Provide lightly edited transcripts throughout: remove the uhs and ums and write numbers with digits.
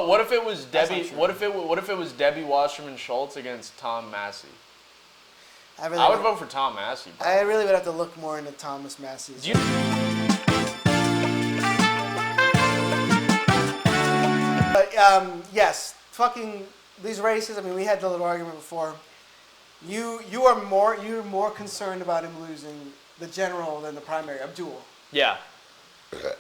What if it was Debbie? What if it was Debbie Wasserman Schultz against Tom Massey? I would vote for Tom Massey. Bro. I really would have to look more into Thomas Massey. Yes, fucking these races. I mean, we had the little argument before. You're more concerned about him losing the general than the primary. Abdul. Yeah.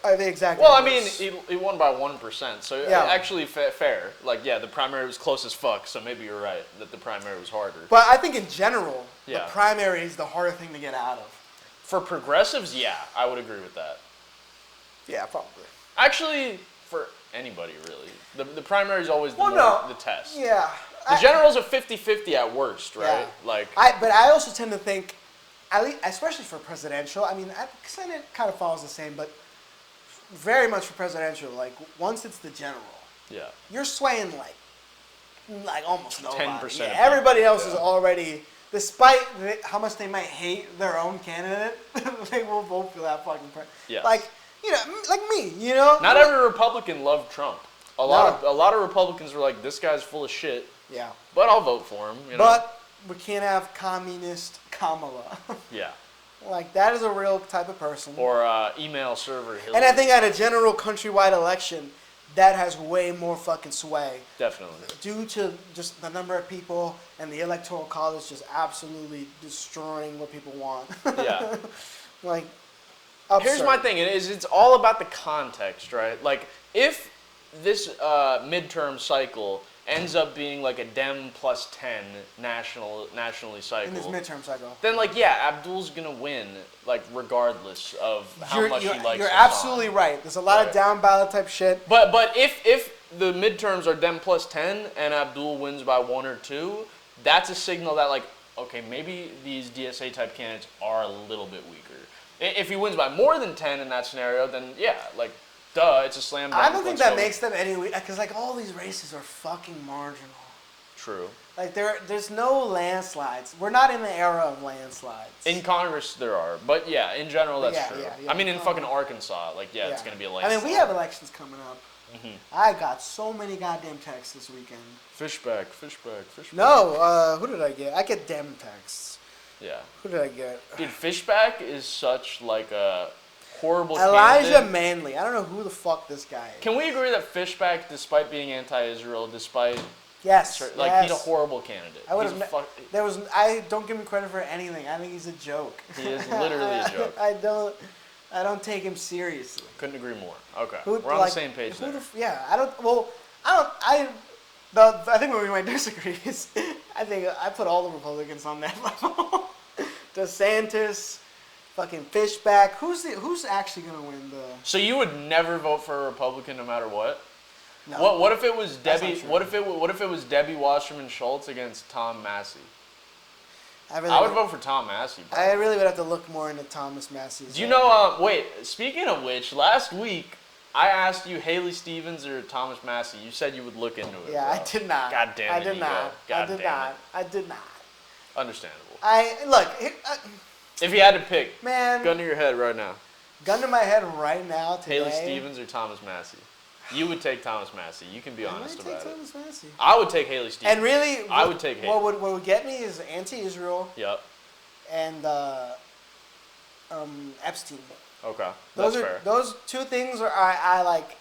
I think exactly. Well, I mean, he won by 1%, so yeah. Actually fair. Like, yeah, the primary was close as fuck, so maybe you're right that the primary was harder. But I think in general, the primary is the harder thing to get out of. For progressives, yeah, I would agree with that. Yeah, probably. Actually, for anybody really, the primary is always the test. Yeah. The general's a 50-50 at worst, right? Yeah. But I also tend to think, at least, especially for presidential. I mean, Senate kind of follows the same, but very much for presidential. Like once it's the general, you're swaying like almost nobody. 10%. Yeah, everybody else is already, despite how much they might hate their own candidate, they will vote for that fucking president. Yes. Like like me, you know. Not every Republican loved Trump. A lot of Republicans were like, this guy's full of shit. Yeah. But I'll vote for him. You know? But we can't have communist Kamala. Yeah. Like, that is a real type of person. Or email server Hillary. And I think at a general countrywide election, that has way more fucking sway. Definitely. Due to just the number of people and the electoral college just absolutely destroying what people want. Yeah. Like, absurd. Here's my thing. It's all about the context, right? Like, if this midterm cycle ends up being like a Dem plus 10 nationally cycle. In this midterm cycle. Then Abdul's gonna win, like regardless of how much he likes. You're absolutely right. There's a lot of down ballot type shit. But if the midterms are Dem plus 10 and Abdul wins by 1 or 2, that's a signal that like, okay, maybe these DSA type candidates are a little bit weaker. If he wins by more than 10 in that scenario, then duh, it's a slam dunk. I don't think that makes them any weaker, because like all these races are fucking marginal. True. Like there's no landslides. We're not in the era of landslides. In Congress there are, but yeah, in general that's true. Yeah. I mean, in fucking Arkansas, it's gonna be a landslide. I mean, we have elections coming up. Mm-hmm. I got so many goddamn texts this weekend. Fishback. No, who did I get? I get dem texts. Yeah. Who did I get? Dude, Fishback is such like a horrible Elijah candidate. Manley. I don't know who the fuck this guy is. Can we agree that Fishback, despite being anti-Israel, he's a horrible candidate. I don't give him credit for anything. I think he's a joke. He is literally a joke. I don't take him seriously. Couldn't agree more. Okay, we're on the same page there. I think where we might disagree is, I think I put all the Republicans on that level. DeSantis, fucking Fishback. Who's actually gonna win the? So you would never vote for a Republican no matter what? No. What if it was Debbie? What if it was Debbie Wasserman Schultz against Tom Massey? I would vote for Tom Massey. Bro. I really would have to look more into Thomas Massey. Do you know? Wait. Speaking of which, last week I asked you Haley Stevens or Thomas Massey. You said you would look into it. Yeah, bro. I did not. God damn it. I did not. Understandable. If you had to pick, man, gun to your head right now. Gun to my head right now today. Haley Stevens or Thomas Massey? You would take Thomas Massey. You can be honest about it. Thomas Massey. I would take Haley Stevens. And really, I would take Haley. What would get me is anti-Israel. Yep. And Epstein. Okay, that's fair. Those two things are I like.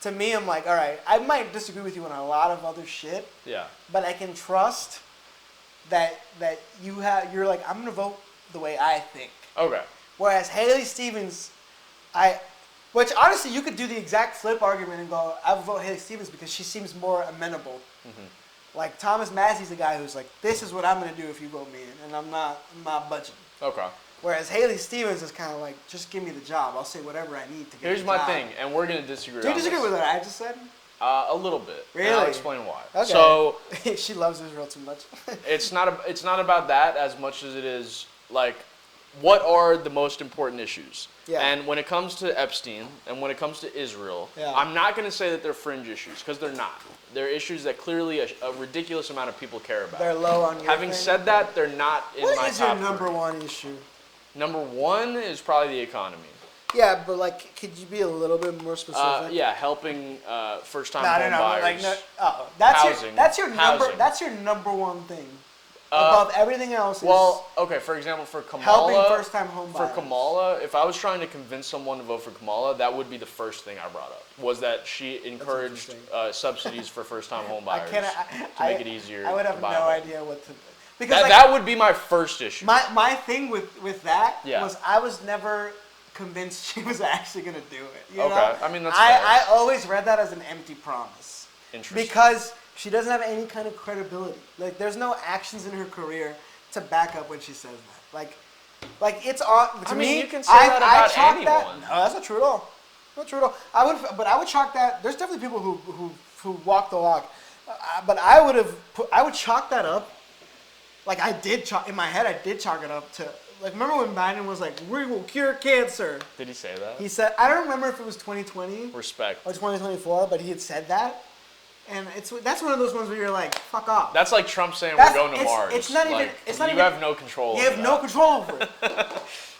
To me, I'm like, all right. I might disagree with you on a lot of other shit. Yeah. But I can trust that you're like, I'm gonna vote the way I think. Okay. Whereas Haley Stevens, which honestly you could do the exact flip argument and go, I would vote Haley Stevens because she seems more amenable. Mm-hmm. Like Thomas Massey's the guy who's like, this is what I'm gonna do if you vote me in, and I'm not budging. Okay. Whereas Haley Stevens is kind of like, just give me the job. I'll say whatever I need to get Here's the my job. thing, and we're gonna disagree. Do you disagree with what I just said? A little bit. Really? And I'll explain why. Okay. So she loves Israel too much. It's not about that as much as it is like, what are the most important issues? Yeah. And when it comes to Epstein and when it comes to Israel, yeah. I'm not going to say that they're fringe issues because they're not. They're issues that clearly a ridiculous amount of people care about. They're low on your Having said that, they're not in my top What is your number three. one issue? Number one is probably the economy. Yeah, but like, could you be a little bit more specific? Yeah, helping first-time No, home no, buyers. like no. Oh, that's Housing. that's your number. Housing. That's your number one thing. Above everything else. Well, okay. For example, for Kamala, helping first-time home buyers. For Kamala, if I was trying to convince someone to vote for Kamala, that would be the first thing I brought up. Was that she encouraged subsidies for first-time home buyers to make it easier. I would have to buy no a home. idea what to. Because that would be my first issue. My thing with that Yeah. was I was never convinced she was actually gonna do it. You Okay, know? I mean, that's fair. I always read that as an empty promise. Interesting. Because she doesn't have any kind of credibility. Like, there's no actions in her career to back up when she says that. Like it's on. To me, you can say that about chalk anyone. No, that's not true at all. Not true at all. I would chalk that. There's definitely people who walk the walk, but I would chalk that up. Like I did chalk in my head. I did chalk it up to like. Remember when Biden was like, "We will cure cancer." Did he say that? He said, I don't remember if it was 2020 Respect. or 2024, but he had said that. And that's one of those ones where you're like, fuck off. That's like Trump saying That's- we're going to Mars. It's not even. Like, It's not you even. have no control. You over have no that. control over it.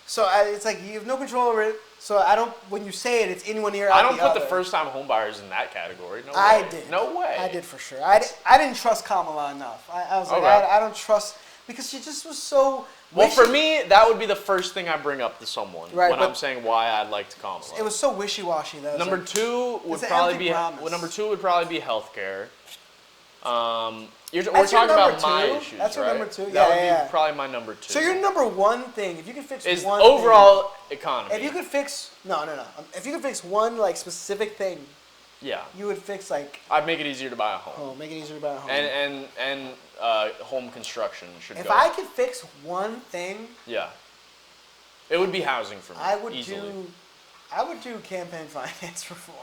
So it's like you have no control over it. So I don't. When you say it, it's in one ear out I don't the put other. the first-time homebuyers in that category. No way. I did. No way. I did for sure. I didn't trust Kamala enough. I was like, Okay. I don't trust because she just was so. Well, for wishy- me, that would be the first thing I bring up to someone Right, when but- I'm saying why I'd like to Kamala. It was so wishy-washy though. Number two would it's an probably empty be promise. number two would probably be healthcare. We're That's your talking about number my two? issues, That's your right? number two? That Yeah, would yeah. be probably my number two. So your number one thing, if you could fix is one overall economy. thing, if you could fix no. If you could fix one like specific thing, yeah, you would fix like I'd make it easier to buy a home. make it easier to buy a home. And home construction should if go. I could fix one thing, Yeah, it would be housing for me. I would easily. do campaign finance reform.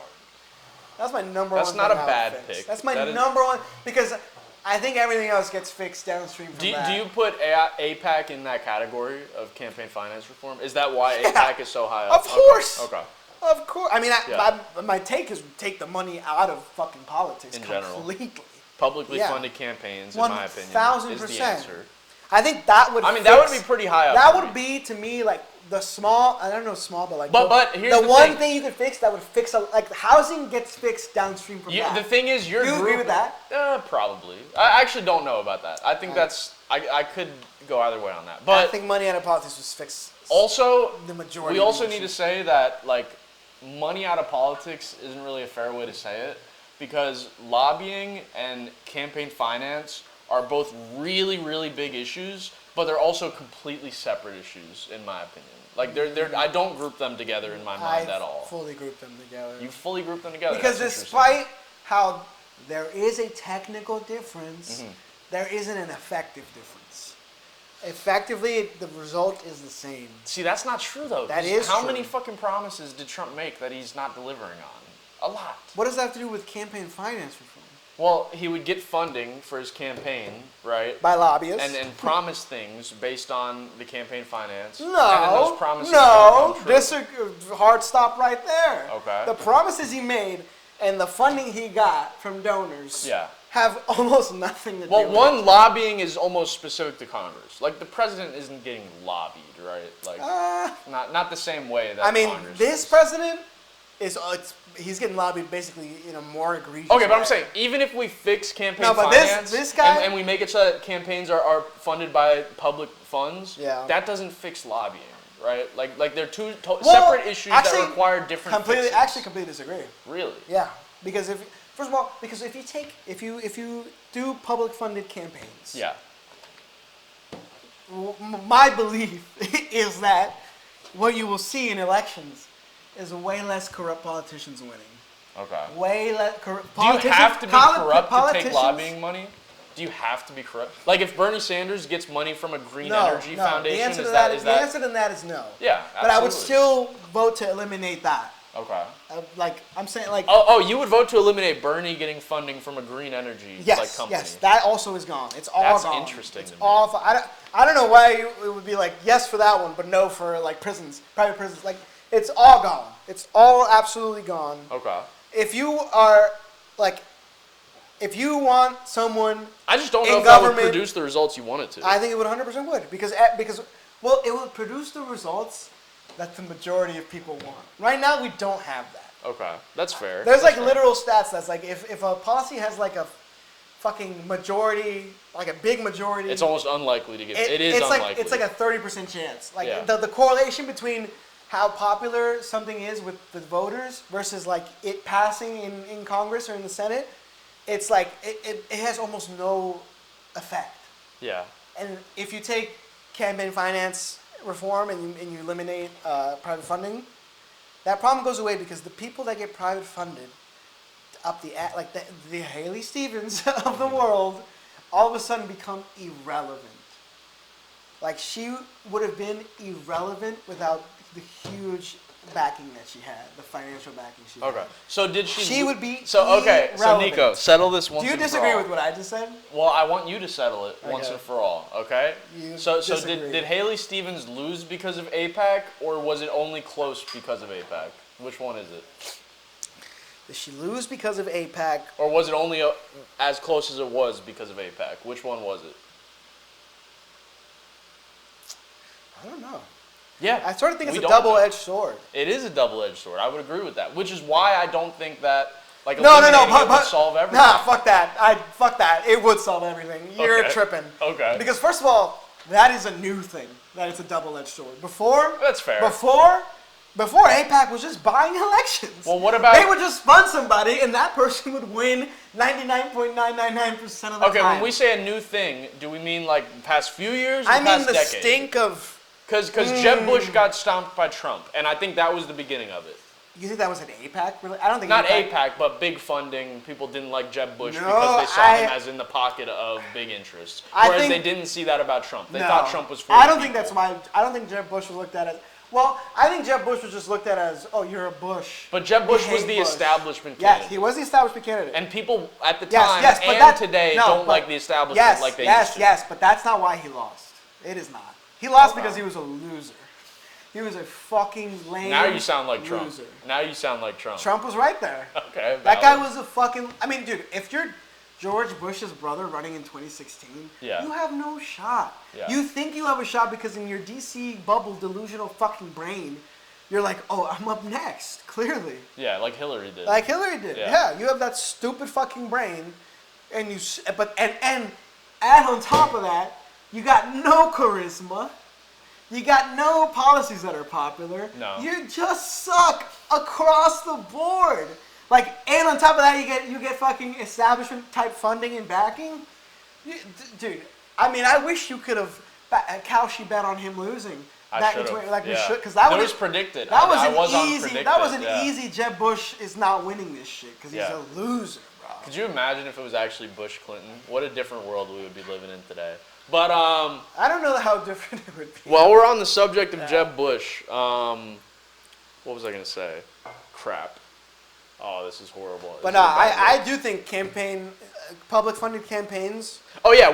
That's my number That's one. not thing a I would bad fix. pick. That's my That is- number one because I think everything else gets fixed downstream from Do that. you put AIPAC in that category of campaign finance reform? Is that why AIPAC is so high up? Of course. Okay. Of course. I mean, Yeah. my take is take the money out of fucking politics In general. completely. Publicly Yeah. funded campaigns, in my opinion, is the 1000%. answer. I think that would. I mean, that would fix- be pretty high up. That for would me. be to me like the small. I don't know small, but like. But here's the the one thing. thing you could fix that would fix like housing gets fixed downstream from that. The thing is, your Do you group. agree with that? Probably. I actually don't know about that. I think that's. I could go either way on that. But I think money out of politics was fixed. also, the majority. we of also the need to issues. say that like money out of politics isn't really a fair way to say it because lobbying and campaign finance are both really, really big issues, but they're also completely separate issues in my opinion. Like they're I don't group them together in my mind at all. Fully group them together. You fully group them together. Because That's despite how there is a technical difference, Mm-hmm. there isn't an effective difference. Effectively, the result is the same. See, that's not true though. That 'cause is how true. many fucking promises did Trump make that he's not delivering on? A lot. What does that have to do with campaign finance reform? Well, he would get funding for his campaign, right? By lobbyists? And promise things based on the campaign finance. And then No, those promises no, don't come true. this is a hard stop right there. Okay. The promises he made and the funding he got from donors Yeah. have almost nothing to do Well, with one, it. lobbying is almost specific to Congress. Like the president isn't getting lobbied, right? Like not the same way that I mean, Congress this is. president he's getting lobbied basically in a more egregious Okay, but I'm way. saying even if we fix campaign No, but finance this guy- and we make it so that campaigns are funded by public funds, Yeah. that doesn't fix lobbying, right? Like they're two Well, separate issues actually, that require different completely fixes. completely disagree. Really? Yeah, because if you do public funded campaigns, Yeah. my belief is that what you will see in elections is way less corrupt politicians winning. Okay. Way less corrupt. Do you have to be corrupt to take lobbying money? Do you have to be corrupt? Like if Bernie Sanders gets money from a green energy foundation, The answer is to that that, is the that? answer to that is no. Yeah, But I would absolutely. still vote to eliminate that. Okay. Like I'm saying, like Oh, you would vote to eliminate Bernie getting funding from a green energy yes, company. yes, that also is gone. It's all That's gone. interesting It's to me. all. I don't know why it would be like yes for that one, but no for like prisons, private prisons. Like it's all gone. It's all absolutely gone. Okay. If you are like, if you want someone, I just don't know in if that would government- produce the results you want it to. I think it would 100% would because well, it would produce the results that the majority of people want. Right now, we don't have that. Okay, that's fair. There's That's like fair. literal stats that's like if a policy has like a fucking majority, like a big majority, It's almost unlikely to get. It is it's unlikely. like it's like a 30% chance. Like Yeah. the correlation between how popular something is with the voters versus like it passing in Congress or in the Senate, it's like it has almost no effect. Yeah. And if you take campaign finance reform and you eliminate private funding, that problem goes away because the people that get private funded up like the Haley Stevens of the world all of a sudden become irrelevant. Like she would have been irrelevant without the huge backing that she had, the financial backing she had. Okay. So did she? She would be So okay. So irrelevant. Nico, settle this once Do you and for disagree all. with what I just said? Well, I want you to settle it once Okay. and for all. Okay. You So disagree. did Haley Stevens lose because of AIPAC, or was it only close because of AIPAC? Which one is it? Did she lose because of AIPAC? Or was it only as close as it was because of AIPAC? Which one was it? I don't know. Yeah. I sort of think it's we a don't know. double-edged sword. It is a double-edged sword. I would agree with that. Which is why I don't think that like No, eliminating it would solve everything. Nah, fuck that. Fuck that. It would solve everything. You're Okay. tripping. Okay. Because first of all, that is a new thing. That it's a double-edged sword. Before, That's fair. Before AIPAC was just buying elections. Well, what about- They would just fund somebody, and that person would win 99.999% of the Okay, time. when we say a new thing, do we mean like the past few years or I mean past the decade? stink of. Because Jeb Bush got stomped by Trump, and I think that was the beginning of it. You think that was an AIPAC? Really? I don't think Not AIPAC, but big funding. People didn't like Jeb Bush No, because they saw him as in the pocket of big interests. I Whereas think- they didn't see that about Trump. They No. thought Trump was for I the don't think people. that's why. I don't think Jeb Bush was looked at as. Well, I think Jeb Bush was just looked at as, oh, you're a Bush. But Jeb Bush We was hate the Bush. establishment Yes, candidate. he was the establishment candidate. And people at the Yes, time yes, but and that- today no, don't but- like the establishment yes, like they yes, used to. yes, but that's not why he lost. It is not. He lost Okay. because he was a loser. He was a fucking lame Now you sound like Trump. loser. Now you sound like Trump. Trump was right there. Okay. That guy valid. was a fucking. I mean, dude, if you're George Bush's brother running in 2016, Yeah. you have no shot. Yeah. You think you have a shot because in your DC bubble delusional fucking brain, you're like, oh, I'm up next. Clearly, Yeah, like Hillary did. like Hillary did. Yeah. Yeah, you have that stupid fucking brain, and and add on top of that, you got no charisma. You got no policies that are popular. No. You just suck across the board. Like, and on top of that, you get fucking establishment type funding and backing. Dude, I mean, I wish you could have Cauchy bet on him losing. I back in should've. 20 like we Yeah. should, because that It was was predicted. That was I an was easy. unpredicted, That was an yeah. easy. Jeb Bush is not winning this shit because he's Yeah. a loser, bro. Could you imagine if it was actually Bush Clinton? What a different world we would be living in today. But I don't know how different it would be. while we're on the subject of Jeb Bush, what was I gonna say? Crap. Oh, this is horrible. But This is a bad I look. do think public funded campaigns. Oh yeah.